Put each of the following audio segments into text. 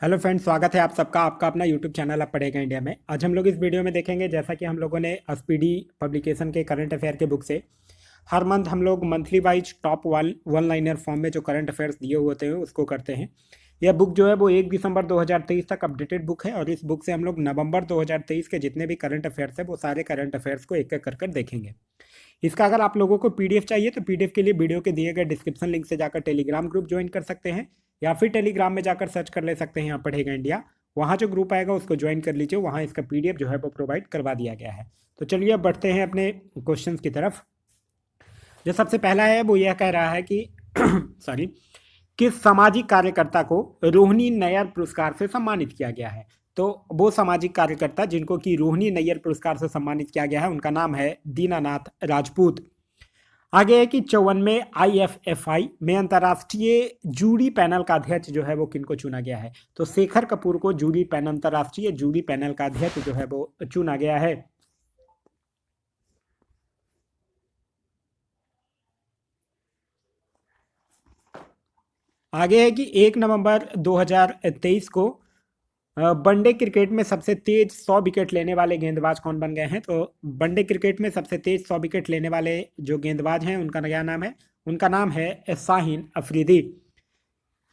Hello friends, स्वागत है आप सबका आपका अपना यूट्यूब चैनल आप पढ़ेगा इंडिया में। आज हम लोग इस वीडियो में देखेंगे, जैसा कि हम लोगों ने एसपीडी पब्लिकेशन के करंट अफेयर के बुक से हर मंथ हम लोग monthly wise top one liner form में जो करंट अफेयर्स दिए हुए होते हैं उसको करते हैं। यह बुक जो है वो 1 दिसंबर 2023 तक अपडेटेड बुक है और इस बुक से हम लोग नवंबर 2023 के जितने भी करंट अफेयर्स है वो सारे करंट अफेयर्स को एक एक कर देखेंगे। इसका अगर आप लोगों को पीडीएफ चाहिए तो पीडीएफ के लिए वीडियो के दिए गए डिस्क्रिप्शन लिंक से जाकर टेलीग्राम ग्रुप ज्वाइन कर सकते हैं, या फिर टेलीग्राम में जाकर सर्च कर ले सकते हैं यहाँ पढ़ेगा इंडिया। वहाँ जो ग्रुप आएगा उसको ज्वाइन कर लीजिए, वहाँ इसका पीडीएफ जो है वो प्रोवाइड करवा दिया गया है। तो चलिए अब बढ़ते हैं अपने क्वेश्चन की तरफ। जो सबसे पहला है वो यह कह रहा है कि सॉरी, किस सामाजिक कार्यकर्ता को रोहिणी नैयर पुरस्कार से सम्मानित किया गया है। तो वो सामाजिक कार्यकर्ता जिनको कि रोहिणी नैयर पुरस्कार से सम्मानित किया गया है उनका नाम है दीनानाथ राजपूत। आगे है कि 54वें IFFI में अंतर्राष्ट्रीय जूरी पैनल का अध्यक्ष जो है वो किनको चुना गया है। तो शेखर कपूर को जूरी पैनल अंतर्राष्ट्रीय जूरी पैनल का अध्यक्ष जो है वो चुना गया है। आगे है कि 1 नवंबर 2023 को वनडे क्रिकेट में सबसे तेज 100 विकेट लेने वाले गेंदबाज कौन बन गए हैं। तो वनडे क्रिकेट में सबसे तेज 100 विकेट लेने वाले जो गेंदबाज हैं उनका क्या नाम है, उनका नाम है शाहीन अफरीदी।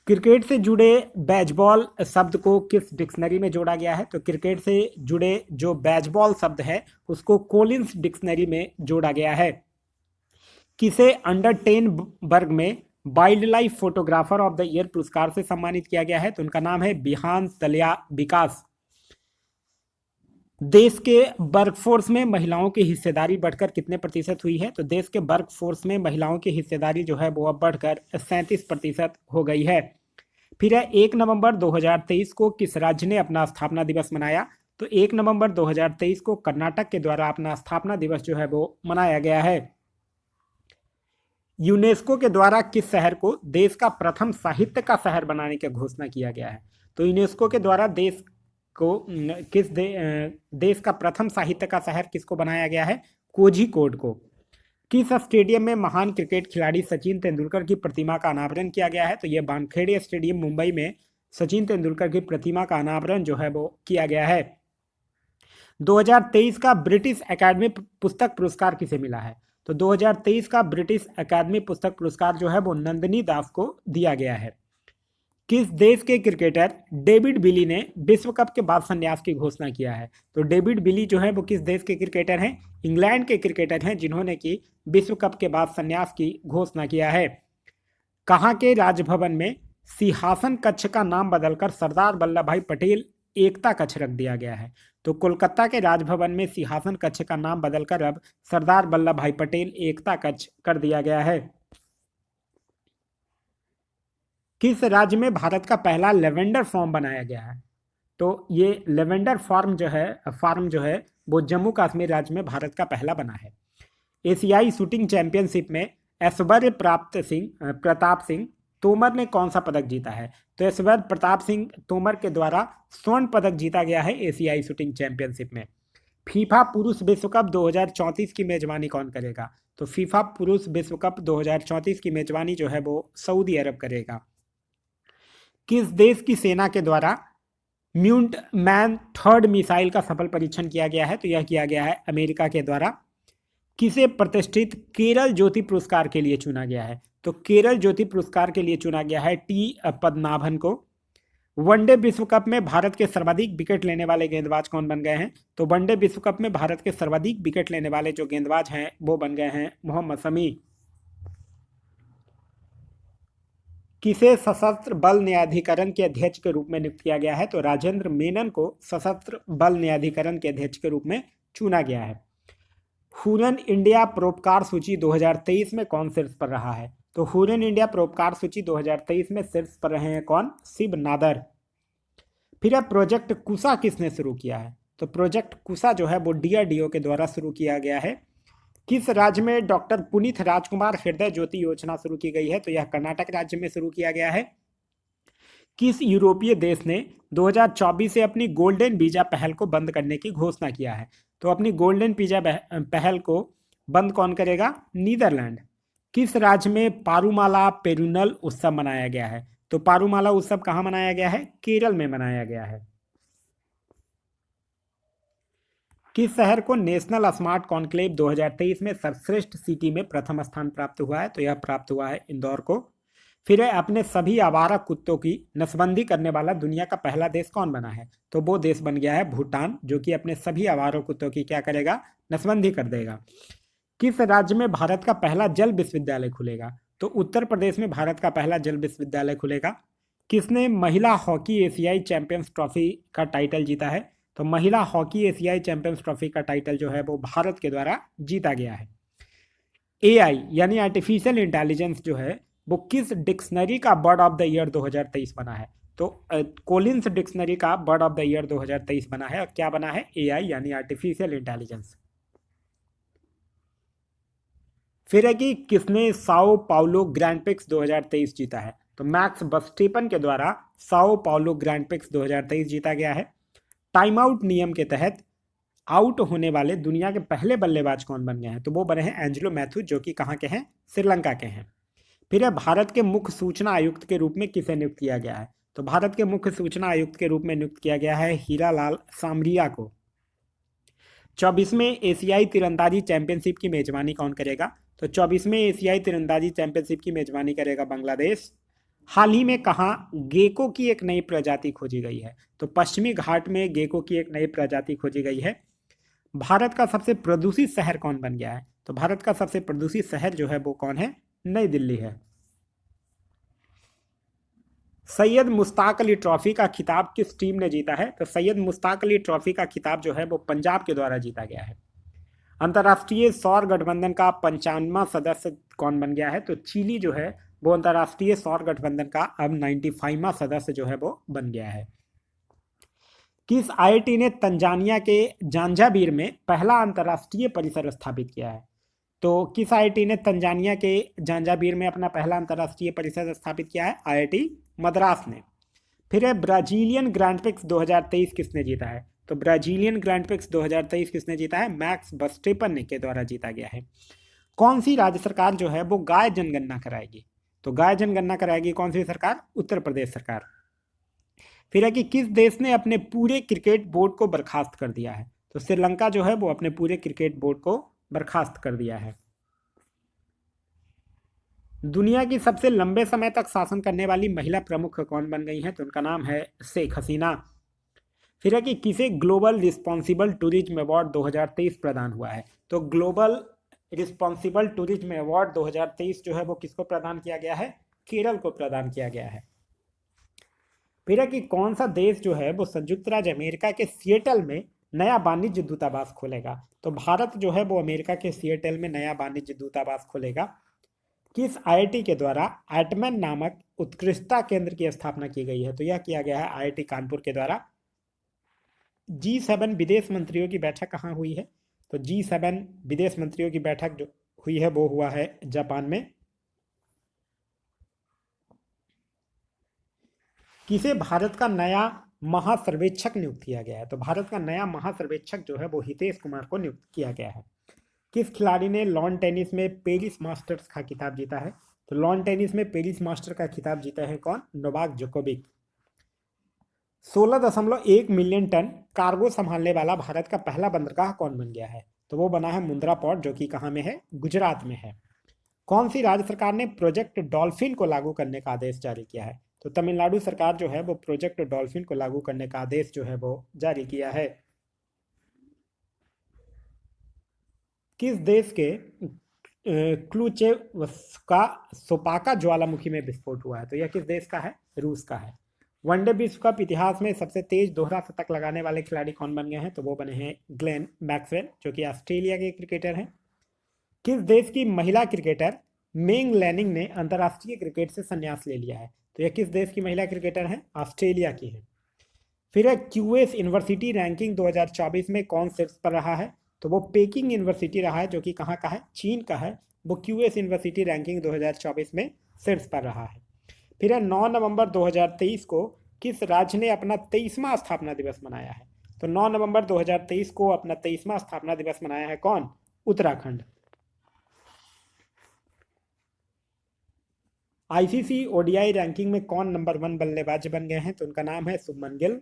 क्रिकेट से जुड़े बेसबॉल शब्द को किस डिक्शनरी में जोड़ा गया है। तो क्रिकेट से जुड़े जो बेसबॉल शब्द है उसको कोलिंस डिक्शनरी में जोड़ा गया है। किसे अंडर 10 वर्ग में wild life photographer of the year पुरस्कार से सम्मानित किया गया है। तो उनका नाम है बिहान तलिया विकास। देश के वर्कफोर्स में महिलाओं की हिस्सेदारी बढ़कर कितने प्रतिशत हुई है। तो देश के वर्कफोर्स में महिलाओं की हिस्सेदारी जो है वो अब बढ़कर 37% हो गई है। फिर है 1 नवंबर 2023 को किस राज्य ने अपना स्थापना दिवस मनाया। तो 1 नवंबर 2023 को कर्नाटक के द्वारा अपना स्थापना दिवस जो है वो मनाया गया है। यूनेस्को के द्वारा किस शहर को देश का प्रथम साहित्य का शहर बनाने की घोषणा किया गया है। तो यूनेस्को के द्वारा देश को देश का प्रथम साहित्य का शहर किसको बनाया गया है, कोझिकोड को। किस स्टेडियम में महान क्रिकेट खिलाड़ी सचिन तेंदुलकर की प्रतिमा का अनावरण किया गया है। तो यह वानखेड़े स्टेडियम मुंबई में सचिन तेंदुलकर की प्रतिमा का अनावरण जो है वो किया गया है। 2023 का ब्रिटिश एकेडमी पुस्तक पुरस्कार किसे मिला है। तो 2023 का ब्रिटिश एकेडमी पुस्तक पुरस्कार जो है वो नंदिनी दास को दिया गया है। किस देश के क्रिकेटर डेविड विली ने विश्व कप के बाद संन्यास की घोषणा किया है। तो डेविड विली जो है वो किस देश के क्रिकेटर हैं, इंग्लैंड के क्रिकेटर हैं जिन्होंने की विश्व कप के बाद संन्यास की घोषणा किया है। कहाँ के राजभवन में सिंहासन कक्ष का नाम बदलकर सरदार वल्लभ भाई पटेल एकता कक्ष रख दिया गया है। तो कोलकाता के राजभवन में सिंहासन कक्ष का नाम बदलकर अब सरदार वल्लभ भाई पटेल एकता कक्ष कर दिया गया है। किस राज्य में भारत का पहला लेवेंडर फार्म बनाया गया है। तो ये लेवेंडर फार्म जो है वो जम्मू कश्मीर राज्य में भारत का पहला बना है। एशियाई शूटिंग चैंपियनशिप में ऐश्वर्य प्रताप सिंह तोमर ने कौन सा पदक जीता है। तो ऐश्वर्य प्रताप सिंह तोमर के द्वारा स्वर्ण पदक जीता गया है एशियाई शूटिंग चैंपियनशिप में। फीफा पुरुष विश्व कप 2034 की मेजबानी कौन करेगा। तो फीफा पुरुष विश्व कप 2034 की मेजबानी जो है वो सऊदी अरब करेगा। किस देश की सेना के द्वारा म्यूंट मैन थर्ड मिसाइल का सफल परीक्षण किया गया है। तो यह किया गया है अमेरिका के द्वारा। किसे प्रतिष्ठित केरल ज्योति पुरस्कार के लिए चुना गया है। तो केरल ज्योति पुरस्कार के लिए चुना गया है टी पद्मनाभन को। वनडे विश्व कप में भारत के सर्वाधिक विकेट लेने वाले गेंदबाज कौन बन गए हैं। तो वनडे विश्व कप में भारत के सर्वाधिक विकेट लेने वाले जो गेंदबाज हैं वो बन गए हैं मोहम्मद शमी। किसे सशस्त्र बल न्यायाधिकरण के अध्यक्ष के रूप में नियुक्त किया गया है। तो राजेंद्र मेनन को सशस्त्र बल न्यायाधिकरण के अध्यक्ष के रूप में चुना गया है। हुरन इंडिया परोपकार सूची 2023 में कौन शीर्ष पर रहा है। तो हुरन इंडिया परोपकार सूची 2023 में शीर्ष पर रहे हैं कौन, शिव नादर। फिर है प्रोजेक्ट कुशा किसने शुरू किया है। तो प्रोजेक्ट कुशा जो है वो DRDO के द्वारा शुरू किया गया है। किस राज्य में डॉक्टर पुनीत राजकुमार हृदय ज्योति योजना शुरू की गई है। तो यह कर्नाटक राज्य में शुरू किया गया है। किस यूरोपीय देश ने 2024 से अपनी गोल्डन वीजा पहल को बंद करने की घोषणा किया है। तो अपनी गोल्डन वीजा पहल को बंद कौन करेगा, नीदरलैंड। किस राज्य में पारूमाला पेरुनल उत्सव मनाया गया है। तो पारूमाला उत्सव कहाँ मनाया गया है? केरल में मनाया गया है। किस शहर को नेशनल स्मार्ट कॉन्क्लेव 2023 में सर्वश्रेष्ठ सिटी में प्रथम स्थान प्राप्त हुआ है? तो यह प्राप्त हुआ है इंदौर को। फिर है, अपने सभी आवारा कुत्तों की नसबंदी करने वाला दुनिया का पहला देश कौन बना है? तो वो देश बन गया है भूटान, जो कि अपने सभी आवारा कुत्तों की क्या करेगा? नसबंदी कर देगा। किस राज्य में भारत का पहला जल विश्वविद्यालय खुलेगा? तो उत्तर प्रदेश में भारत का पहला जल विश्वविद्यालय खुलेगा। किसने महिला हॉकी एशियाई चैंपियंस ट्रॉफी का टाइटल जीता है? तो महिला हॉकी एशियाई चैंपियंस ट्रॉफी का टाइटल जो है वो भारत के द्वारा जीता गया है। एआई यानी आर्टिफिशियल इंटेलिजेंस जो है वो किस डिक्शनरी का बर्ड ऑफ द ईयर 2023 बना है? तो कोलिन्स डिक्शनरी का बर्ड ऑफ द ईयर 2023 बना है। और क्या बना है? एआई यानी आर्टिफिशियल इंटेलिजेंस। फिर है कि किसने साओ पाउलो ग्रैंड पिक्स 2023 जीता है? तो मैक्स वर्स्टेपन के द्वारा साओ पाउलो ग्रैंड पिक्स 2023 जीता गया है। टाइम आउट नियम के तहत आउट होने वाले दुनिया के पहले बल्लेबाज कौन बन गए हैं? तो वो बने हैं एंजेलो मैथ्यू, जो कि कहाँ के हैं? श्रीलंका के हैं। फिर है, भारत के मुख्य सूचना आयुक्त के रूप में किसे नियुक्त किया गया है? तो भारत के मुख्य सूचना आयुक्त के रूप में नियुक्त किया गया है हीरालाल सामरिया को। 24वें एशियाई तीरंदाजी चैंपियनशिप की मेजबानी कौन करेगा? तो 24वें एशियाई तीरंदाजी चैंपियनशिप की मेजबानी करेगा बांग्लादेश। हाल ही में कहाँ गेको की एक नई प्रजाति खोजी गई है? तो पश्चिमी घाट में गेको की एक नई प्रजाति खोजी गई है। भारत का सबसे प्रदूषित शहर कौन बन गया है? तो भारत का सबसे प्रदूषित शहर जो है वो कौन है? नई दिल्ली है। सैयद मुश्ताक अली ट्रॉफी का खिताब किस टीम ने जीता है? तो सैयद मुश्ताक अली ट्रॉफी का खिताब जो है वो पंजाब के द्वारा जीता गया है। अंतर्राष्ट्रीय सौर गठबंधन का 95वां सदस्य कौन बन गया है? तो चिली जो है वो अंतर्राष्ट्रीय सौर गठबंधन का अब 95वां सदस्य जो है वो बन गया है। किस आईआईटी ने तंजानिया के जांजाबीर में पहला अंतर्राष्ट्रीय परिसर स्थापित किया है? तो किस आईआईटी ने तंजानिया के जांजाबीर में अपना पहला अंतर्राष्ट्रीय परिसर स्थापित किया है? आईआईटी मद्रास ने। फिर है, ब्राजीलियन ग्रैंड प्रिक्स 2023 किसने जीता है? तो ब्राजीलियन ग्रैंड प्रिक्स 2023 किसने जीता है? मैक्स वर्स्टेपन के द्वारा जीता गया है। कौन सी राज्य सरकार जो है वो गाय जनगणना कराएगी? तो गाय जनगणना कराएगी कौन सी सरकार? उत्तर प्रदेश सरकार। फिर है कि किस देश ने अपने पूरे क्रिकेट बोर्ड को बर्खास्त कर दिया है? तो श्रीलंका जो है वो अपने पूरे क्रिकेट बोर्ड को बर्खास्त कर दिया है। दुनिया की सबसे लंबे समय तक शासन करने वाली महिला प्रमुख कौन बन गई हैं? तो उनका नाम है शेख हसीना। फिर है कि किसे ग्लोबल रिस्पॉन्सिबल टूरिज्म अवार्ड 2023 प्रदान हुआ है? तो ग्लोबल रिस्पॉन्सिबल टूरिज्म अवार्ड 2023 जो है वो किसको प्रदान किया गया है? केरल को प्रदान किया गया है। फिर है कि कौन सा देश जो है वो संयुक्त राज्य अमेरिका के सिएटल में नया वाणिज्य दूतावास खोलेगा? तो भारत जो है वो अमेरिका के सिएटल में नया वाणिज्य दूतावास खोलेगा। किस आईआईटी के द्वारा एटमैन नामक उत्कृष्टता केंद्र की स्थापना की गई है? तो यह किया गया है आईआईटी कानपुर के द्वारा। G7 विदेश मंत्रियों की बैठक कहाँ हुई है? तो G7 विदेश मंत्रियों की बैठक जो हुई है वो हुआ है जापान में। किसे भारत का नया महासर्वेक्षक नियुक्त किया गया है? तो भारत का नया महासर्वेक्षक जो है वो हितेश कुमार को नियुक्त किया गया है। किस खिलाड़ी ने लॉन टेनिस में पेरिस मास्टर्स का खिताब जीता है? तो लॉन टेनिस में पेरिस मास्टर का खिताब जीता है कौन? Novak Djokovic. 16.1 million ton cargo संभालने वाला भारत का पहला बंदरगाह कौन बन गया है? तो वो बना है मुंद्रा पोर्ट, जो कि कहाँ में है? गुजरात में है। कौन सी राज्य सरकार ने प्रोजेक्ट डॉल्फिन को लागू करने का आदेश जारी किया है? तो तमिलनाडु सरकार जो है वो प्रोजेक्ट डॉल्फिन को लागू करने का आदेश जो है वो जारी किया है। किस देश के क्लूचेव का सोपाका ज्वालामुखी में विस्फोट हुआ है? तो यह किस देश का है? रूस का है। वनडे विश्व कप इतिहास में सबसे तेज दोहरा शतक लगाने वाले खिलाड़ी कौन बन गए हैं? तो वो बने हैं ग्लेन मैक्सवेल, जो कि ऑस्ट्रेलिया के क्रिकेटर हैं। किस देश की महिला क्रिकेटर मेंग लैनिंग ने अंतर्राष्ट्रीय क्रिकेट से संन्यास ले लिया है? तो यह किस देश की महिला क्रिकेटर हैं? ऑस्ट्रेलिया की है। फिर है, क्यूएस यूनिवर्सिटी रैंकिंग 2024 में कौन शीर्ष पर रहा है? तो वो पेकिंग यूनिवर्सिटी रहा है, जो कि कहाँ का है? चीन का है। वो क्यूएस यूनिवर्सिटी रैंकिंग 2024 में शीर्ष पर रहा है। फिर है, 9 नवंबर 2023 को किस राज्य ने अपना 23वां स्थापना दिवस मनाया है? तो 9 नवंबर 2023 को अपना 23वां स्थापना दिवस मनाया है कौन? उत्तराखंड। आईसीसी ओडीआई रैंकिंग में कौन नंबर 1 बल्लेबाज बन गए हैं? तो उनका नाम है शुभमन गिल।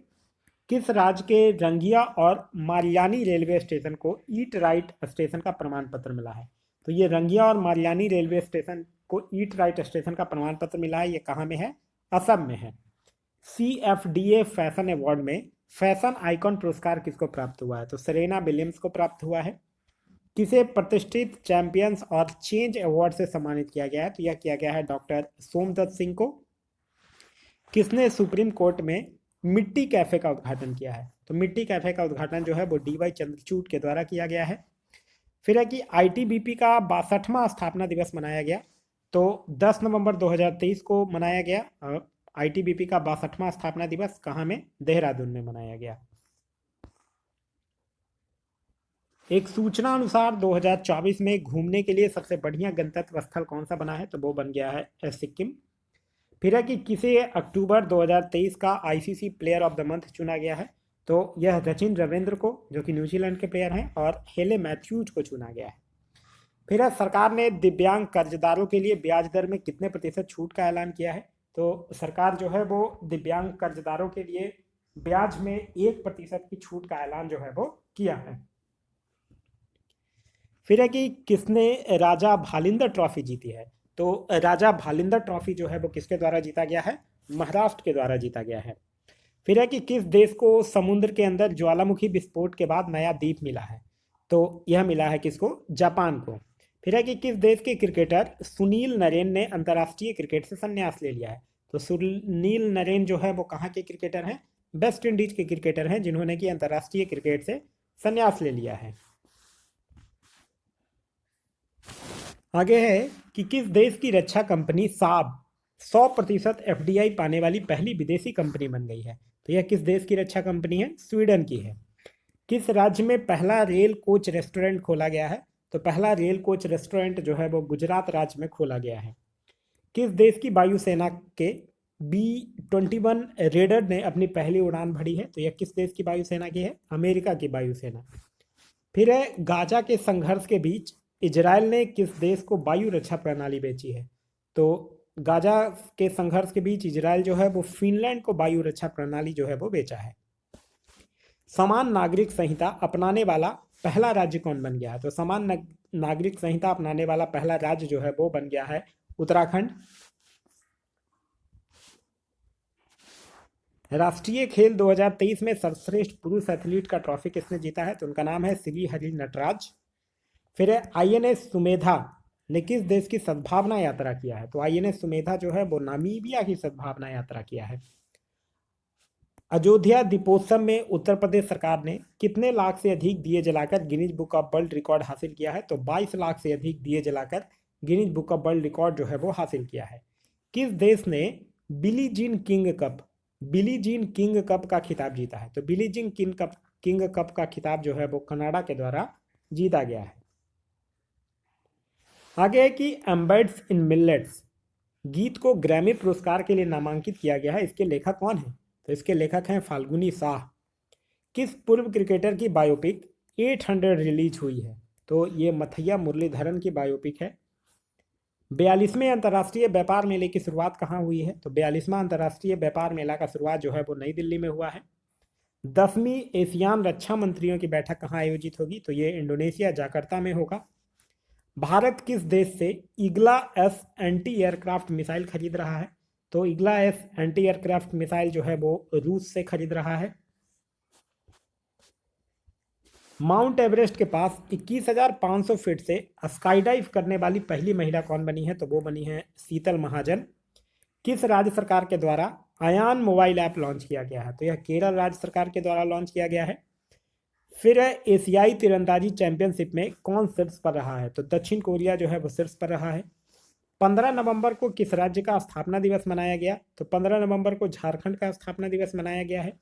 किस राज्य के रंगिया और मारियानी रेलवे स्टेशन को ईट राइट स्टेशन का प्रमाण पत्र मिला है? तो ये रंगिया और मारियानी रेलवे स्टेशन को ईट राइट स्टेशन का प्रमाण पत्र मिला है। ये कहाँ में है? असम में है। CFDA फैशन अवार्ड में फैशन आइकॉन पुरस्कार किसको प्राप्त हुआ है? तो सेरेना विलियम्स को प्राप्त हुआ है। किसे प्रतिष्ठित चैंपियंस और चेंज अवार्ड से सम्मानित किया गया है? तो यह किया गया है डॉक्टर सोमदत्त सिंह को। किसने सुप्रीम कोर्ट में मिट्टी कैफे का उद्घाटन किया है? तो मिट्टी कैफे का उद्घाटन जो है वो DY चंद्रचूड़ के द्वारा किया गया है। फिर है कि ITBP का 62वां स्थापना दिवस मनाया गया। तो 10 नवंबर 2023 को मनाया गया। ITBP का 62वां स्थापना दिवस कहाँ में? देहरादून में मनाया गया। एक सूचना अनुसार 2024 में घूमने के लिए सबसे बढ़िया गंतव्य स्थल कौन सा बना है? तो वो बन गया है सिक्किम। फिर है कि किसे अक्टूबर 2023 का ICC player of the month चुना गया है? तो यह सचिन रविंद्र को, जो कि न्यूजीलैंड के प्लेयर हैं, और हेले मैथ्यूज को चुना गया है। फिर है सरकार ने दिव्यांग कर्जदारों के लिए ब्याज दर में कितने प्रतिशत छूट का ऐलान किया है? तो सरकार जो है वो दिव्यांग कर्जदारों के लिए ब्याज में 1% की छूट का ऐलान जो है वो किया है। फिर है कि किसने राजा भालिंदर ट्रॉफी जीती है? तो राजा भालिंदर ट्रॉफी जो है वो किसके द्वारा जीता गया है? महाराष्ट्र के द्वारा जीता गया है। फिर है कि किस देश को समुद्र के अंदर ज्वालामुखी विस्फोट के बाद नया द्वीप मिला है? तो यह मिला है किसको? जापान को। फिर है कि किस देश के क्रिकेटर सुनील नरेन ने अंतर्राष्ट्रीय क्रिकेट से संन्यास ले लिया है? तो सुनील नरेन जो है वो कहाँ के क्रिकेटर हैं? वेस्ट इंडीज के क्रिकेटर हैं, जिन्होंने कि अंतर्राष्ट्रीय क्रिकेट से संन्यास ले लिया है। आगे है कि किस देश की रक्षा कंपनी साब 100% FDI पाने वाली पहली विदेशी कंपनी बन गई है? तो यह किस देश की रक्षा कंपनी है? स्वीडन की है। किस राज्य में पहला रेल कोच रेस्टोरेंट खोला गया है? तो पहला रेल कोच रेस्टोरेंट जो है वो गुजरात राज्य में खोला गया है। किस देश की वायुसेना के B-21 रेडर ने अपनी पहली उड़ान भरी है? तो यह किस देश की वायुसेना की है? अमेरिका की वायुसेना। फिर है गाजा के संघर्ष के बीच इजराइल ने किस देश को वायु रक्षा प्रणाली बेची है? तो गाजा के संघर्ष के बीच इजराइल जो है वो फिनलैंड को वायु रक्षा प्रणाली जो है वो बेचा है। समान नागरिक संहिता अपनाने वाला पहला राज्य कौन बन गया है? तो समान नागरिक संहिता अपनाने वाला पहला राज्य जो है वो बन गया है उत्तराखंड। राष्ट्रीय खेल 2023 में सर्वश्रेष्ठ पुरुष एथलीट का ट्रॉफी किसने जीता है? तो उनका नाम है श्री हरि नटराज। फिर है INS सुमेधा ने किस देश की सद्भावना यात्रा किया है? तो INS सुमेधा जो है वो नामीबिया की सद्भावना यात्रा किया है। अयोध्या दीपोत्सव में उत्तर प्रदेश सरकार ने कितने लाख से अधिक दिए जलाकर Guinness book of world record हासिल किया है? तो 22 लाख से अधिक दिए जलाकर Guinness book of world record जो है वो हासिल किया है। किस देश ने बिली जीन किंग कप का खिताब जीता है? तो बिली जीन किंग कप का खिताब जो है वो कनाडा के द्वारा जीता गया है। आगे है कि एम्बेड्स इन मिलेट्स गीत को ग्रैमी पुरस्कार के लिए नामांकित किया गया है। इसके लेखक कौन है? तो इसके लेखक हैं फाल्गुनी शाह। किस पूर्व क्रिकेटर की बायोपिक 800 रिलीज हुई है? तो ये मथैया मुरलीधरन की बायोपिक है। 42वें अंतर्राष्ट्रीय व्यापार मेले की शुरुआत कहाँ हुई है? तो 42वां अंतर्राष्ट्रीय व्यापार मेला का शुरुआत जो है वो नई दिल्ली में हुआ है। 10वीं एशियान रक्षा मंत्रियों की बैठक कहाँ आयोजित होगी? तो ये इंडोनेशिया जाकर्ता में होगा। भारत किस देश से ईगला एस एंटी एयरक्राफ्ट मिसाइल खरीद रहा है? तो ईगला एस एंटी एयरक्राफ्ट मिसाइल जो है वो रूस से खरीद रहा है। माउंट एवरेस्ट के पास 21,500 फीट से स्काई डाइव करने वाली पहली महिला कौन बनी है? तो वो बनी है शीतल महाजन। किस राज्य सरकार के द्वारा अयान मोबाइल ऐप लॉन्च किया गया है? तो यह केरल राज्य सरकार के द्वारा लॉन्च किया गया है। फिर है एशियाई तीरंदाजी चैंपियनशिप में कौन शीर्ष पर रहा है? तो दक्षिण कोरिया जो है वो शीर्ष पर रहा है। 15 नवंबर को किस राज्य का स्थापना दिवस मनाया गया? तो 15 नवंबर को झारखंड का स्थापना दिवस मनाया गया है।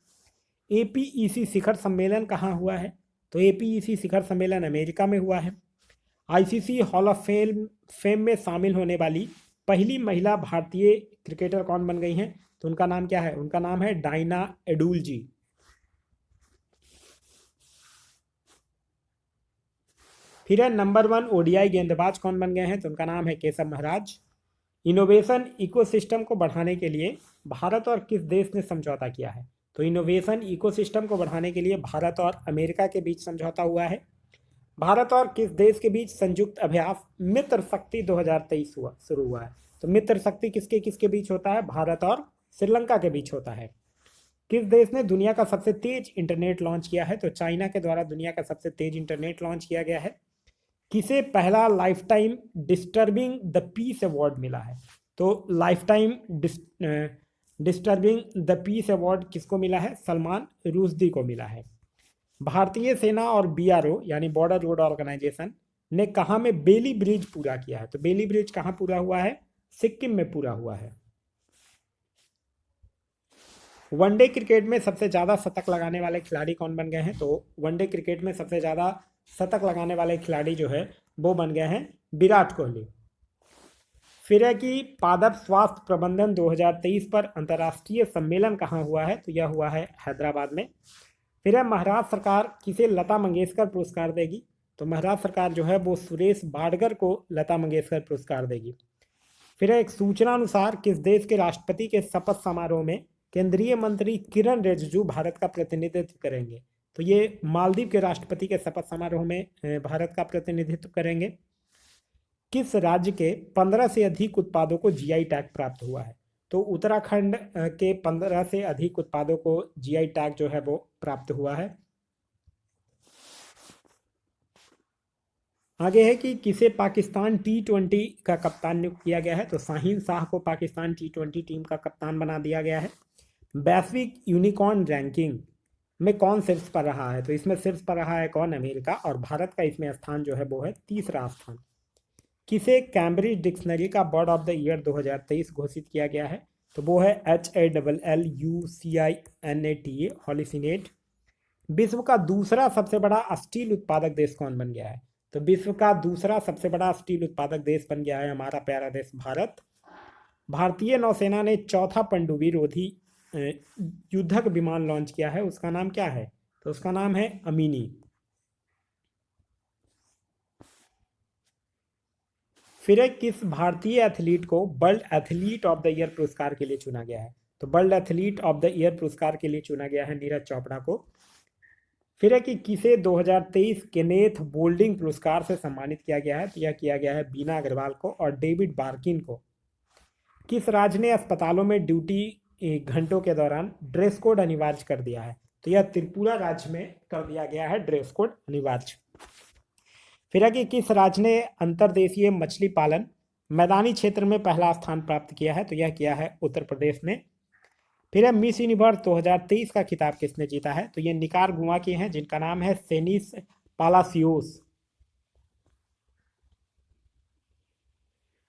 APEC शिखर सम्मेलन कहाँ हुआ है? तो APEC शिखर सम्मेलन अमेरिका में हुआ है। ICC हॉल ऑफ फेम में शामिल होने वाली पहली महिला भारतीय क्रिकेटर कौन बन गई हैं? तो उनका नाम क्या है? उनका नाम है डायना एडुल जी। फिर है नंबर 1 ODI गेंदबाज कौन बन गए हैं? तो उनका नाम है केशव महाराज। इनोवेशन इकोसिस्टम को बढ़ाने के लिए भारत और किस देश ने समझौता किया है? तो इनोवेशन इकोसिस्टम को बढ़ाने के लिए भारत और अमेरिका के बीच समझौता हुआ है। भारत और किस देश के बीच संयुक्त अभ्यास मित्र शक्ति 2023 शुरू हुआ है? तो मित्र शक्ति किसके किसके बीच होता है? भारत और श्रीलंका के बीच होता है। किस देश ने दुनिया का सबसे तेज इंटरनेट लॉन्च किया है? तो चाइना के द्वारा दुनिया का सबसे तेज इंटरनेट लॉन्च किया गया है। किसे पहला life time disturbing the peace award मिला है? तो life time disturbing the peace award किसको मिला है? सलमान रुश्दी को मिला है। भारतीय सेना और बीआरओ यानी बॉर्डर रोड ऑर्गेनाइजेशन ने कहाँ में बेली ब्रिज पूरा किया है? तो बेली ब्रिज कहाँ पूरा हुआ है? सिक्किम में पूरा हुआ है। वनडे क्रिकेट में सबसे ज़्यादा शतक लगाने वाले खिलाड़ी कौन बन गए हैं? तो वनडे क्रिकेट में सबसे ज़्यादा शतक लगाने वाले खिलाड़ी जो है वो बन गए हैं विराट कोहली। फिर है कि पादप स्वास्थ्य प्रबंधन 2023 पर अंतर्राष्ट्रीय सम्मेलन कहाँ हुआ है? तो यह हुआ है हैदराबाद में। फिर है महाराष्ट्र सरकार किसे लता मंगेशकर पुरस्कार देगी? तो महाराष्ट्र सरकार जो है वो सुरेश बाडगर को लता मंगेशकर पुरस्कार देगी। फिर है एक सूचना अनुसार किस देश के राष्ट्रपति के शपथ समारोह में केंद्रीय मंत्री किरण रिजिजू भारत का प्रतिनिधित्व करेंगे? तो ये मालदीव के राष्ट्रपति के शपथ समारोह में भारत का प्रतिनिधित्व करेंगे। किस राज्य के 15 से अधिक उत्पादों को जीआई टैग प्राप्त हुआ है? तो उत्तराखंड के 15 से अधिक उत्पादों को जीआई टैग जो है वो प्राप्त हुआ है। आगे है कि किसे पाकिस्तान T20 का कप्तान नियुक्त किया गया है? तो शाहीन शाह को पाकिस्तान T20 टीम का कप्तान बना दिया गया है। वैश्विक यूनिकॉर्न रैंकिंग में कौन शीर्ष पर रहा है? तो इसमें शीर्ष पर रहा है कौन? अमेरिका। और भारत का इसमें स्थान जो है वो है तीसरा स्थान। किसे कैम्ब्रिज डिक्शनरी का बर्ड ऑफ द ईयर 2023 घोषित किया गया है? तो वो है HALLUCINATA हॉलिसिनेट। विश्व का दूसरा सबसे बड़ा स्टील उत्पादक देश कौन बन गया है? तो विश्व का दूसरा सबसे बड़ा स्टील उत्पादक देश बन गया है हमारा प्यारा देश भारत। भारतीय नौसेना ने चौथा पनडुब्बी रोधी युद्धक विमान लॉन्च किया है, उसका नाम क्या है? तो उसका नाम है अमीनी। फिर किस भारतीय एथलीट को world athlete of the year पुरस्कार के लिए चुना गया है? तो world athlete of the year पुरस्कार के लिए चुना गया है नीरज चोपड़ा को। फिर है कि किसे 2023 केनेथ बोल्डिंग पुरस्कार से सम्मानित किया गया है? तो यह किया गया है बीना अग्रवाल को और डेविड बार्किन को। किस राज्य ने अस्पतालों में ड्यूटी घंटों के दौरान ड्रेस कोड अनिवार्य कर दिया है? तो यह त्रिपुरा राज्य में कर दिया गया है ड्रेस कोड अनिवार्य। फिर है कि किस राज्य ने अंतर्देशीय मछली पालन मैदानी क्षेत्र में पहला स्थान प्राप्त किया है? तो यह किया है उत्तर प्रदेश ने। फिर है मिस यूनिवर्स 2023 का खिताब किसने जीता है? तो ये निकारागुआ के हैं जिनका नाम है सेनिस पालासियोस।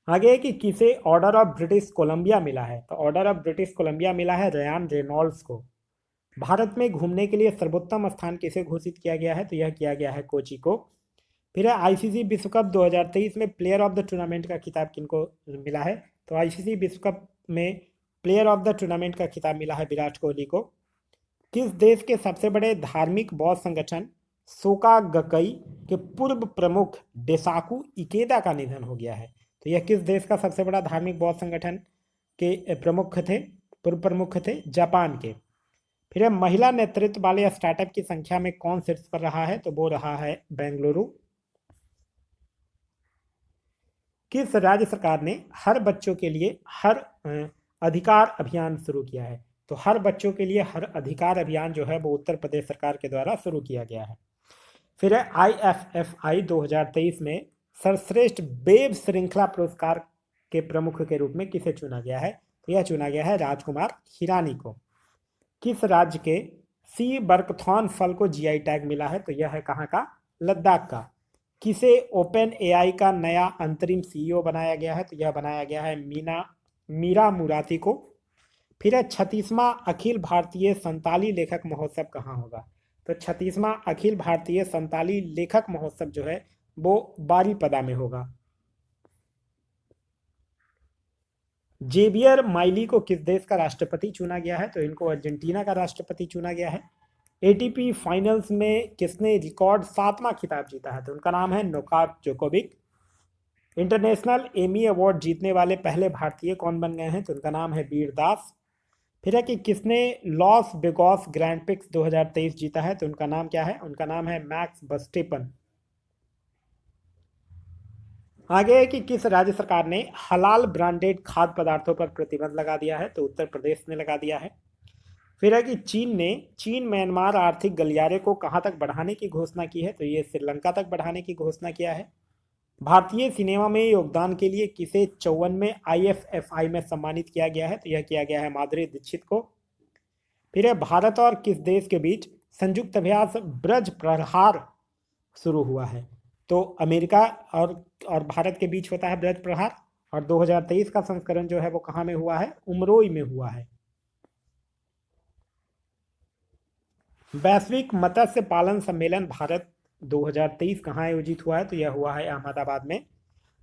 आगे है कि किसे ऑर्डर ऑफ ब्रिटिश कोलंबिया मिला है? तो ऑर्डर ऑफ ब्रिटिश कोलंबिया मिला है रयान रेनॉल्ड्स को। भारत में घूमने के लिए सर्वोत्तम स्थान किसे घोषित किया गया है? तो यह किया गया है कोची को। फिर है आईसीसी विश्व कप 2023 में प्लेयर ऑफ द टूर्नामेंट का खिताब किनको मिला है? तो आईसीसी विश्व कप में प्लेयर ऑफ द टूर्नामेंट का खिताब मिला है विराट कोहली को। किस देश के सबसे बड़े धार्मिक बौद्ध संगठन सोका गकई के पूर्व प्रमुख डेसाकू इकेदा का निधन हो गया है? तो यह किस देश का सबसे बड़ा धार्मिक बौद्ध संगठन के प्रमुख थे? पूर्व प्रमुख थे जापान के। फिर महिला नेतृत्व वाले स्टार्टअप की संख्या में कौन शीर्ष पर रहा है? तो वो रहा है बेंगलुरु। किस राज्य सरकार ने हर बच्चों के लिए हर अधिकार अभियान शुरू किया है? तो हर बच्चों के लिए हर अधिकार अभियान जो है वो उत्तर प्रदेश सरकार के द्वारा शुरू किया गया है। फिर है IFFI 2023 में सर्वश्रेष्ठ वेब श्रृंखला पुरस्कार के प्रमुख के रूप में किसे चुना गया है? तो यह चुना गया है राजकुमार हिरानी को। किस राज्य के सी बर्कथॉन फल को जीआई टैग मिला है? तो यह है कहाँ का? लद्दाख का। किसे ओपन एआई का नया अंतरिम सीईओ बनाया गया है? तो यह बनाया गया है मीरा मुराती को। फिर है 36वां अखिल भारतीय संताली लेखक महोत्सव कहाँ होगा? तो 36वां अखिल भारतीय संताली लेखक महोत्सव जो है वो बारीपदा में होगा। जेवियर माइली को किस देश का राष्ट्रपति चुना गया है? तो इनको अर्जेंटीना का राष्ट्रपति चुना गया है। एटीपी फाइनल्स में किसने रिकॉर्ड 7वां खिताब जीता है? तो उनका नाम है Novak Djokovic. International Emmy award जीतने वाले पहले भारतीय कौन बन गए हैं? तो उनका नाम है वीर दास। फिर है कि किसने लॉस वेगास ग्रैंड प्रिक्स 2023 जीता है? तो उनका नाम क्या है? उनका नाम है मैक्स वर्स्टेपन। आगे है कि किस राज्य सरकार ने हलाल ब्रांडेड खाद्य पदार्थों पर प्रतिबंध लगा दिया है? तो उत्तर प्रदेश ने लगा दिया है। फिर है कि चीन म्यांमार आर्थिक गलियारे को कहां तक बढ़ाने की घोषणा की है? तो ये श्रीलंका तक बढ़ाने की घोषणा किया है। भारतीय सिनेमा में योगदान के लिए किसे 54वें IFFI में सम्मानित किया गया है? तो यह किया गया है माधुरी दीक्षित को। फिर है भारत और किस देश के बीच संयुक्त अभ्यास ब्रज प्रहार शुरू हुआ है? तो अमेरिका और भारत के बीच होता है ब्रज प्रहार। और 2023 का संस्करण जो है वो कहाँ में हुआ है? उमरोई में हुआ है। वैश्विक मत्स्य पालन सम्मेलन भारत 2023 कहाँ आयोजित हुआ है? तो यह हुआ है अहमदाबाद में।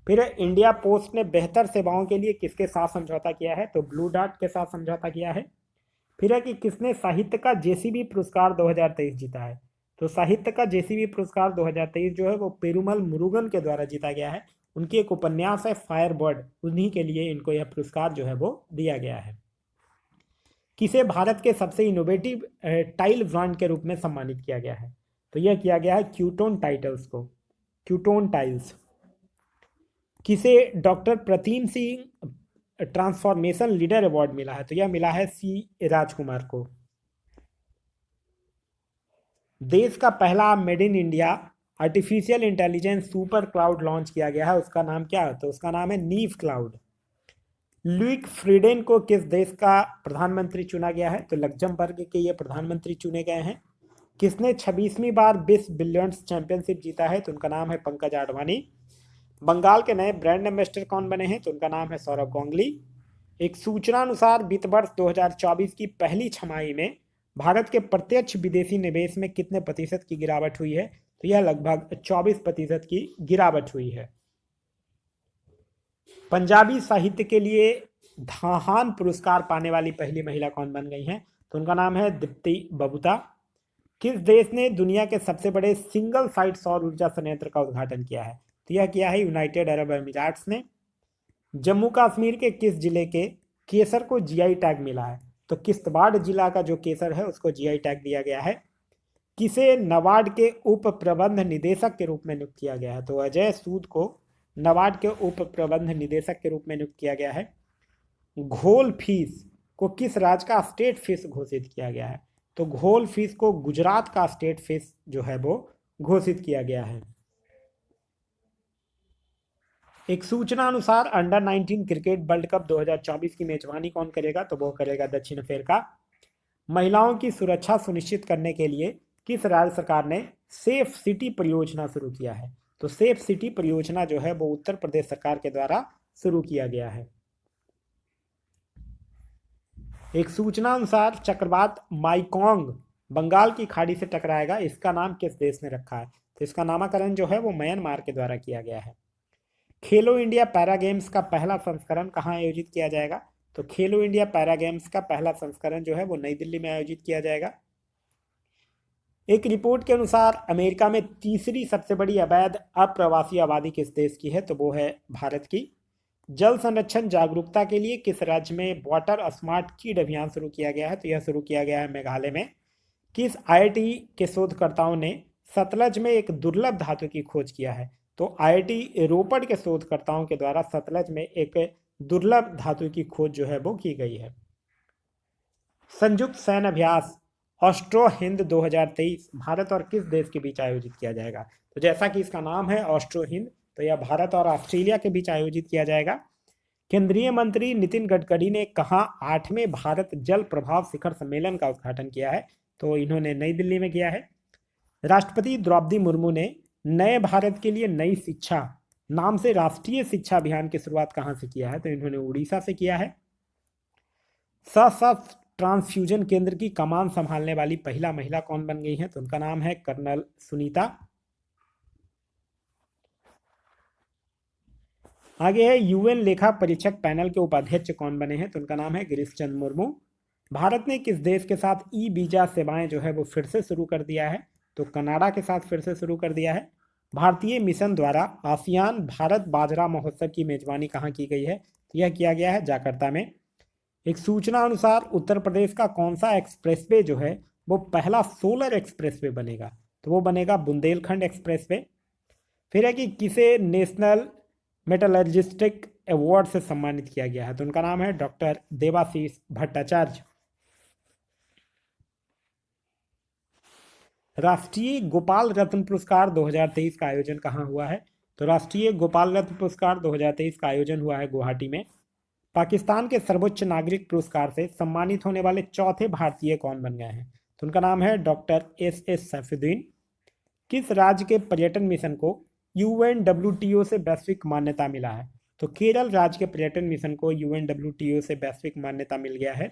फिर इंडिया पोस्ट ने बेहतर सेवाओं के लिए किसके साथ समझौता किया है? तो ब्लू डार्ट के साथ समझौता किया है। फिर है कि किसने साहित्य का जेसीबी पुरस्कार 2023 जीता है? तो साहित्य का जेसीबी पुरस्कार 2023 जो है वो पेरुमल मुरुगन के द्वारा जीता गया है। उनकी एक उपन्यास है फायरबर्ड, उन्हीं के लिए इनको यह पुरस्कार जो है वो दिया गया है। किसे भारत के सबसे इनोवेटिव टाइल ब्रांड के रूप में सम्मानित किया गया है? तो यह किया गया है क्यूटोन टाइटल्स को, क्यूटोन टाइल्स। किसे डॉक्टर प्रतिम सिंह ट्रांसफॉर्मेशन लीडर अवार्ड मिला है? तो यह मिला है सी राजकुमार को। देश का पहला made in India artificial intelligence super cloud launch किया गया है, उसका नाम क्या है? तो उसका नाम है नीव क्लाउड। लुइक फ्रीडेन को किस देश का प्रधानमंत्री चुना गया है? तो लग्जमबर्ग के ये प्रधानमंत्री चुने गए हैं। किसने 26वीं बार बिस बिलियंस चैंपियनशिप जीता है? तो उनका नाम है पंकज आडवाणी। बंगाल के नए ब्रांड एम्बेसडर कौन बने हैं? तो उनका नाम है सौरभ गांगुली। एक सूचना अनुसार वित्त वर्ष 2024 की पहली छमाही में भारत के प्रत्यक्ष विदेशी निवेश में कितने प्रतिशत की गिरावट हुई है? तो यह लगभग 24% की गिरावट हुई है। पंजाबी साहित्य के लिए धाहान पुरस्कार पाने वाली पहली महिला कौन बन गई हैं? तो उनका नाम है दीप्ति बबूता। किस देश ने दुनिया के सबसे बड़े सिंगल साइट सौर ऊर्जा संयंत्र का उद्घाटन किया है? तो यह किया है यूनाइटेड अरब अमीराट्स ने। जम्मू कश्मीर के किस जिले के केसर को जीआई टैग मिला है? तो किश्तवाड़ जिला का जो केसर है उसको जीआई टैग दिया गया है। किसे नाबार्ड के उप प्रबंध निदेशक के रूप में नियुक्त किया गया है? तो अजय सूद को नाबार्ड के उप प्रबंध निदेशक के रूप में नियुक्त किया गया है। घोल फिश को किस राज्य का स्टेट फिश घोषित किया गया है? तो घोल फिश को गुजरात का स्टेट फिश जो है वो घोषित किया गया है। एक सूचना अनुसार अंडर 19 क्रिकेट वर्ल्ड कप 2024 की मेजबानी कौन करेगा? तो वो करेगा दक्षिण अफ्रीका। महिलाओं की सुरक्षा सुनिश्चित करने के लिए किस राज्य सरकार ने सेफ सिटी परियोजना शुरू किया है? तो सेफ सिटी परियोजना जो है वो उत्तर प्रदेश सरकार के द्वारा शुरू किया गया है। एक सूचना अनुसार चक्रवात माइकोंग बंगाल की खाड़ी से टकराएगा, इसका नाम किस देश ने रखा है? तो इसका नामकरण जो है वो म्यांमार के द्वारा किया गया है। खेलो इंडिया पैरा गेम्स का पहला संस्करण कहाँ आयोजित किया जाएगा? तो खेलो इंडिया पैरा गेम्स का पहला संस्करण जो है वो नई दिल्ली में आयोजित किया जाएगा। एक रिपोर्ट के अनुसार अमेरिका में तीसरी सबसे बड़ी अवैध अप्रवासी आबादी किस देश की है? तो वो है भारत की। जल संरक्षण जागरूकता के लिए किस राज्य में वाटर स्मार्ट किड अभियान शुरू किया गया है? तो यह शुरू किया गया है मेघालय में। किस IIT के शोधकर्ताओं ने सतलज में एक दुर्लभ धातु की खोज किया है? तो IIT रोपड़ के शोधकर्ताओं के द्वारा सतलज में एक दुर्लभ धातु की खोज जो है वो की गई है। संयुक्त सैन्य अभ्यास ऑस्ट्रो हिंद 2023 भारत और किस देश के बीच आयोजित किया जाएगा? तो जैसा कि इसका नाम है ऑस्ट्रो हिंद, तो यह भारत और ऑस्ट्रेलिया के बीच आयोजित किया जाएगा। केंद्रीय मंत्री नितिन गडकरी ने कहाँ 8वें भारत जल प्रभाव शिखर सम्मेलन का उद्घाटन किया है? तो इन्होंने नई दिल्ली में किया है। राष्ट्रपति द्रौपदी मुर्मू ने नए भारत के लिए नई शिक्षा नाम से राष्ट्रीय शिक्षा अभियान की शुरुआत कहाँ से किया है? तो इन्होंने उड़ीसा से किया है। सशस्त्र ट्रांसफ्यूजन केंद्र की कमान संभालने वाली पहला महिला कौन बन गई है? तो उनका नाम है कर्नल सुनीता। आगे है UN लेखा परीक्षक पैनल के उपाध्यक्ष कौन बने हैं? तो उनका नाम है गिरीश चंद्र मुर्मू। भारत ने किस देश के साथ ई वीजा सेवाएं जो है वो फिर से शुरू कर दिया है? तो कनाडा के साथ फिर से शुरू कर दिया है। भारतीय मिशन द्वारा आसियान भारत बाजरा महोत्सव की मेजबानी कहाँ की गई है? तो यह किया गया है जाकर्ता में। एक सूचना अनुसार उत्तर प्रदेश का कौन सा एक्सप्रेसवे जो है वो पहला सोलर एक्सप्रेसवे बनेगा? तो वो बनेगा बुंदेलखंड एक्सप्रेसवे। फिर है कि किसे नेशनल मेटलर्जिस्टिक अवार्ड से सम्मानित किया गया है? तो उनका नाम है डॉक्टर देवाशीष भट्टाचार्य। राष्ट्रीय गोपाल रत्न पुरस्कार 2023 का आयोजन कहाँ हुआ है? तो राष्ट्रीय गोपाल रत्न पुरस्कार 2023 का आयोजन हुआ है गुवाहाटी में। पाकिस्तान के सर्वोच्च नागरिक पुरस्कार से सम्मानित होने वाले चौथे भारतीय कौन बन गए हैं? तो उनका नाम है डॉक्टर एस सैफुद्दीन। किस राज्य के पर्यटन मिशन को UNWTO से वैश्विक मान्यता मिला है? तो केरल राज्य के पर्यटन मिशन को UNWTO से वैश्विक मान्यता मिल गया है।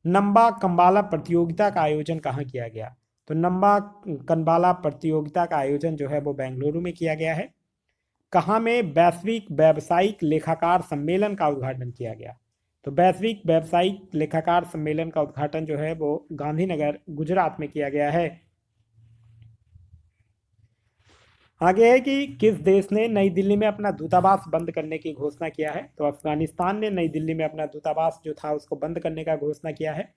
नंबा कंबाला प्रतियोगिता का आयोजन कहाँ किया गया? तो नंबा कंबाला प्रतियोगिता का आयोजन जो है वो बेंगलुरु में किया गया है। कहाँ में वैश्विक व्यावसायिक लेखाकार सम्मेलन का उद्घाटन किया गया? तो वैश्विक व्यावसायिक लेखाकार सम्मेलन का उद्घाटन जो है वो गांधीनगर गुजरात में किया गया है। आगे है कि किस देश ने नई दिल्ली में अपना दूतावास बंद करने की घोषणा किया है? तो अफगानिस्तान ने नई दिल्ली में अपना दूतावास जो था उसको बंद करने का घोषणा किया है।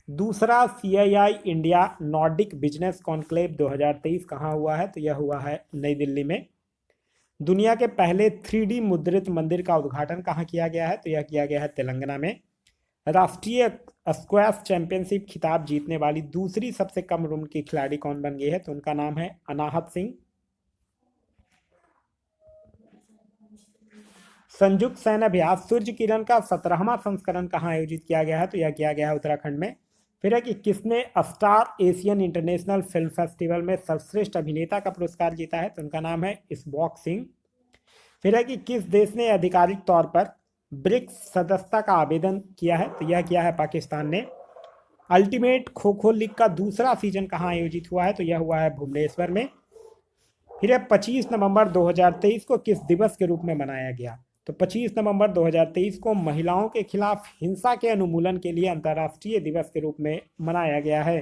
दूसरा CII India Nordic business conclave 2023 कहाँ हुआ है? तो यह हुआ है नई दिल्ली में। दुनिया के पहले 3D मुद्रित मंदिर का उद्घाटन कहाँ किया गया है? तो यह किया गया है तेलंगाना में। राष्ट्रीय स्क्वैश चैंपियनशिप खिताब जीतने वाली दूसरी सबसे कम उम्र की खिलाड़ी कौन बन गई है? तो उनका नाम है अनाहत सिंह। संयुक्त सैन्य अभ्यास सूर्य किरण का 17वां संस्करण कहाँ आयोजित किया गया है? तो यह किया गया है उत्तराखंड में। फिर है कि किसने star Asian international film festival में सर्वश्रेष्ठ अभिनेता का पुरस्कार जीता है? तो उनका नाम है इसबॉक सिंह। फिर है कि किस देश ने आधिकारिक तौर पर ब्रिक्स सदस्यता का आवेदन किया है? तो यह किया है पाकिस्तान ने। अल्टीमेट खो खो लीग का दूसरा सीजन कहाँ आयोजित हुआ है? तो यह हुआ है भुवनेश्वर में। फिर है 25 नवंबर 2023 को किस दिवस के रूप में मनाया गया? तो 25 नवंबर 2023 को महिलाओं के खिलाफ हिंसा के उन्मूलन के लिए अंतर्राष्ट्रीय दिवस के रूप में मनाया गया है।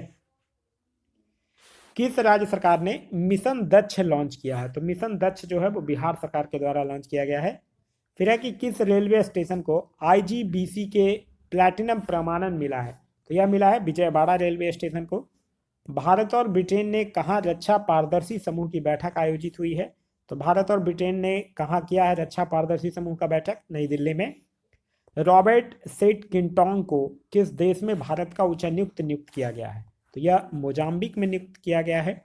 किस राज्य सरकार ने मिशन दक्ष लॉन्च किया है? तो मिशन दक्ष जो है वो बिहार सरकार के द्वारा लॉन्च किया गया है। फिर है कि किस रेलवे स्टेशन को IGBC के प्लैटिनम प्रमाणन मिला है? तो यह मिला है विजयवाड़ा रेलवे स्टेशन को। भारत और ब्रिटेन ने कहाँ रक्षा पारदर्शी समूह की बैठक आयोजित हुई है? तो भारत और ब्रिटेन ने कहाँ किया है रक्षा पारदर्शी समूह का बैठक? नई दिल्ली में। रॉबर्ट सेट किंटोंग को किस देश में भारत का उच्चायुक्त नियुक्त किया गया है? तो यह मोजाम्बिक में नियुक्त किया गया है।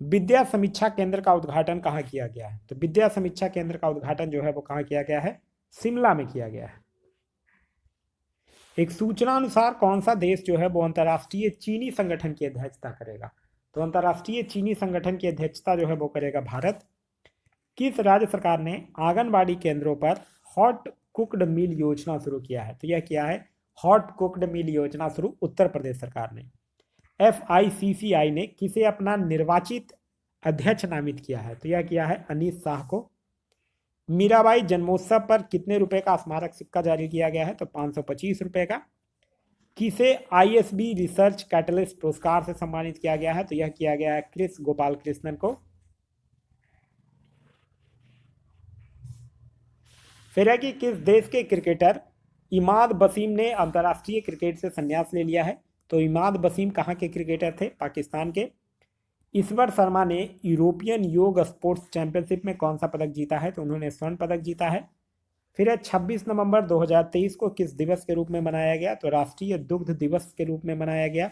विद्या समीक्षा केंद्र का उद्घाटन कहाँ किया गया है? तो विद्या समीक्षा केंद्र का उद्घाटन जो है वो कहाँ किया गया है? शिमला में किया गया है। एक सूचना अनुसार कौन सा देश जो है वो अंतर्राष्ट्रीय चीनी संगठन की अध्यक्षता करेगा? तो अंतर्राष्ट्रीय चीनी संगठन की अध्यक्षता जो है वो करेगा भारत। किस राज्य सरकार ने आंगनबाड़ी केंद्रों पर हॉट कुक्ड मील योजना शुरू किया है? तो यह किया है हॉट कुक्ड मील योजना शुरू उत्तर प्रदेश सरकार ने। FICCI ने किसे अपना निर्वाचित अध्यक्ष नामित किया है? तो यह किया है अनीस शाह को। मीराबाई जन्मोत्सव पर कितने रुपए का स्मारक सिक्का जारी किया गया है? तो 525 रुपए का। किसे ISB रिसर्च कैटलिस्ट पुरस्कार से सम्मानित किया गया है? तो यह किया गया है क्रिस गोपाल कृष्णन को। फिर है कि किस देश के क्रिकेटर इमाद वसीम ने अंतर्राष्ट्रीय क्रिकेट से संन्यास ले लिया है? तो इमाद वसीम कहाँ के क्रिकेटर थे? पाकिस्तान के। ईश्वर शर्मा ने यूरोपियन योग स्पोर्ट्स चैंपियनशिप में कौन सा पदक जीता है? तो उन्होंने स्वर्ण पदक जीता है। फिर है 26 नवंबर 2023 को किस दिवस के रूप में मनाया गया? तो राष्ट्रीय दुग्ध दिवस के रूप में मनाया गया।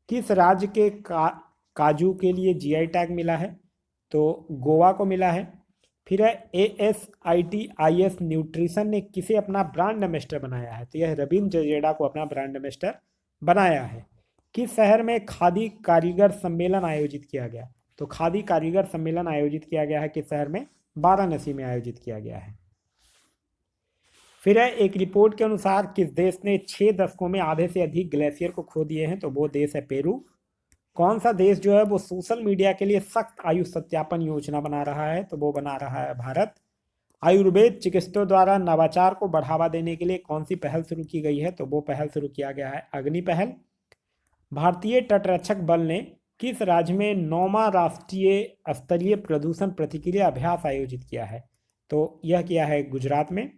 किस राज्य के काजू के लिए GI टैग मिला है? तो गोवा को मिला है। फिर है ASITIS न्यूट्रिशन ने किसे अपना ब्रांड एम्बेसडर बनाया है? तो यह रविंद्र जडेजा को अपना ब्रांड एम्बेसडर बनाया है। किस शहर में खादी कारीगर सम्मेलन आयोजित किया गया? तो खादी कारीगर सम्मेलन आयोजित किया गया है किस शहर में? वाराणसी में आयोजित किया गया है। फिर है एक रिपोर्ट के अनुसार किस देश ने 6 दशकों में आधे से अधिक ग्लेशियर को खो दिए हैं? तो वो देश है पेरू। कौन सा देश जो है वो सोशल मीडिया के लिए सख्त आयु सत्यापन योजना बना रहा है? तो वो बना रहा है भारत। आयुर्वेद चिकित्सकों द्वारा नवाचार को बढ़ावा देने के लिए कौन सी पहल शुरू की गई है? तो वो पहल शुरू किया गया है अग्नि पहल। भारतीय तटरक्षक बल ने किस राज्य में 9वां राष्ट्रीय स्तरीय प्रदूषण प्रतिक्रिया अभ्यास आयोजित किया है? तो यह किया है गुजरात में।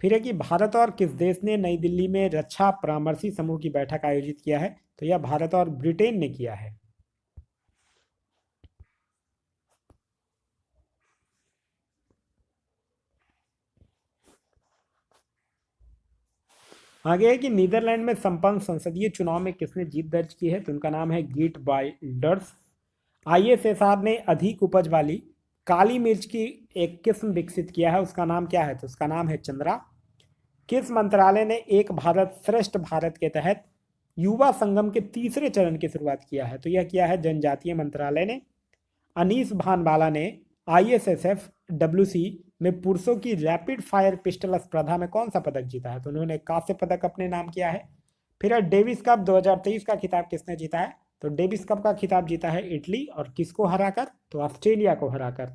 फिर है कि भारत और किस देश ने नई दिल्ली में रक्षा परामर्शी समूह की बैठक आयोजित किया है? तो यह भारत और ब्रिटेन ने किया है। आगे है कि नीदरलैंड में संपन्न संसदीय चुनाव में किसने जीत दर्ज की है? तो उनका नाम है गीट वाइल्डर्स। आईएसएसआर ने अधिक उपज वाली काली मिर्च की एक किस्म विकसित किया है, उसका नाम क्या है? तो उसका नाम है चंद्रा। किस मंत्रालय ने एक भारत श्रेष्ठ भारत के तहत युवा संगम के तीसरे चरण की शुरुआत किया है? तो यह किया है जनजातीय मंत्रालय ने। अनीस भानवाला ने आईएसएसएफ डब्ल्यूसी में पुरुषों की रैपिड फायर पिस्टल स्पर्धा में कौन सा पदक जीता है? तो उन्होंने कांस्य पदक अपने नाम किया है। फिर है डेविस कप 2023 का खिताब किसने जीता है? तो डेविस कप का खिताब जीता है इटली, और किसको हराकर? तो ऑस्ट्रेलिया को हराकर।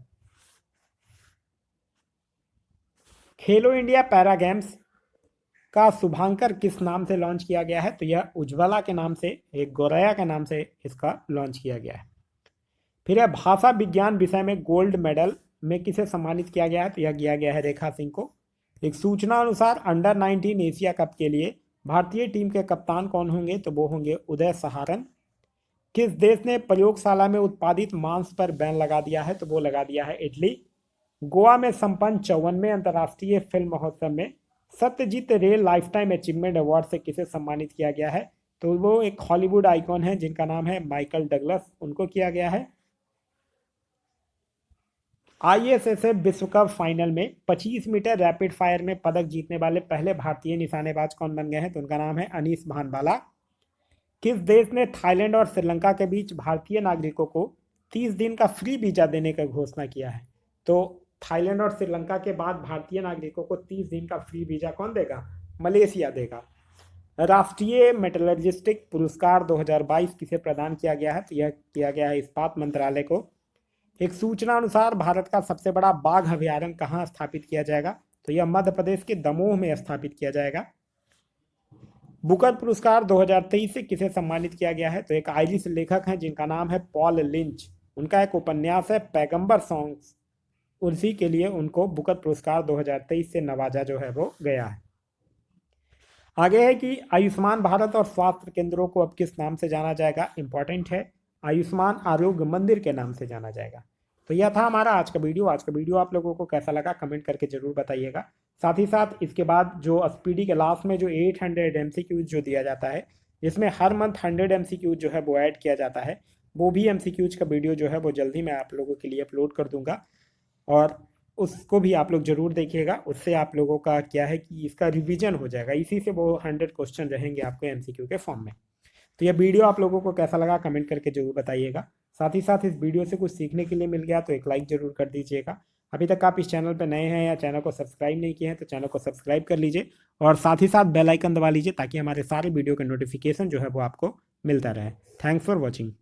खेलो इंडिया पैरा गेम्स का शुभांकर किस नाम से लॉन्च किया गया है? तो यह उज्ज्वला के नाम से, एक गौरैया के नाम से इसका लॉन्च किया गया है। फिर है भाषा विज्ञान विषय में गोल्ड मेडल में किसे सम्मानित किया गया है? तो यह किया गया है रेखा सिंह को। एक सूचना अनुसार अंडर 19 एशिया कप के लिए भारतीय टीम के कप्तान कौन होंगे? तो वो होंगे उदय सहारन। किस देश ने प्रयोगशाला में उत्पादित मांस पर बैन लगा दिया है? तो वो लगा दिया है इटली। गोवा में संपन्न 54वें अंतर्राष्ट्रीय फिल्म महोत्सव में सत्यजीत रे लाइफ टाइम अचीवमेंट अवार्ड से किसे सम्मानित किया गया है? तो वो एक हॉलीवुड आइकॉन है जिनका नाम है माइकल डगलस, उनको किया गया है। आईएसएसएफ विश्व कप फाइनल में 25 मीटर रैपिड फायर में पदक जीतने वाले पहले भारतीय निशानेबाज कौन बन गए हैं? तो उनका नाम है अनीस भानवाला। किस देश ने थाईलैंड और श्रीलंका के बीच भारतीय नागरिकों को 30 दिन का फ्री वीजा देने का घोषणा किया है? तो थाईलैंड और श्रीलंका के बाद भारतीय नागरिकों को 30 दिन का फ्री वीजा कौन देगा? मलेशिया देगा। राष्ट्रीय मेटलर्जिस्टिक पुरस्कार 2022 किसे प्रदान किया गया है? तो यह किया गया है इस्पात मंत्रालय को। एक सूचना अनुसार भारत का सबसे बड़ा बाघ अभयारण्य कहाँ स्थापित किया जाएगा? तो यह मध्य प्रदेश के दमोह में स्थापित किया जाएगा। बुकर पुरस्कार 2023 से किसे सम्मानित किया गया है? तो एक आयरिश लेखक हैं जिनका नाम है पॉल लिंच, उनका एक उपन्यास है पैगंबर सॉन्ग्स, उसी के लिए उनको बुकर पुरस्कार 2023 से नवाजा जो है वो गया है। आगे है कि आयुष्मान भारत और स्वास्थ्य केंद्रों को अब किस नाम से जाना जाएगा? इंपॉर्टेंट है, आयुष्मान आरोग्य मंदिर के नाम से जाना जाएगा। तो यह था हमारा आज का वीडियो। आज का वीडियो आप लोगों को कैसा लगा कमेंट करके जरूर बताइएगा। साथ ही साथ इसके बाद जो स्पीडी के लास्ट में जो 800 MCQs जो दिया जाता है, जिसमें हर मंथ 100 MCQs जो है वो ऐड किया जाता है, वो भी MCQs का वीडियो जो है वो जल्दी मैं आप लोगों के लिए अपलोड कर दूंगा, और उसको भी आप लोग जरूर देखिएगा। उससे आप लोगों का क्या है कि इसका रिवीजन हो जाएगा, इसी से वो 100 क्वेश्चन रहेंगे आपको MCQ के फॉर्म में। तो यह वीडियो आप लोगों को कैसा लगा कमेंट करके जरूर बताइएगा। साथ ही साथ इस वीडियो से कुछ सीखने के लिए मिल गया तो एक लाइक जरूर कर दीजिएगा। अभी तक आप इस चैनल पर नए हैं या चैनल को सब्सक्राइब नहीं किए हैं तो चैनल को सब्सक्राइब कर लीजिए, और साथ ही साथ बेल आइकन दबा लीजिए ताकि हमारे सारे वीडियो के नोटिफिकेशन जो है वो आपको मिलता रहे। Thanks for watching.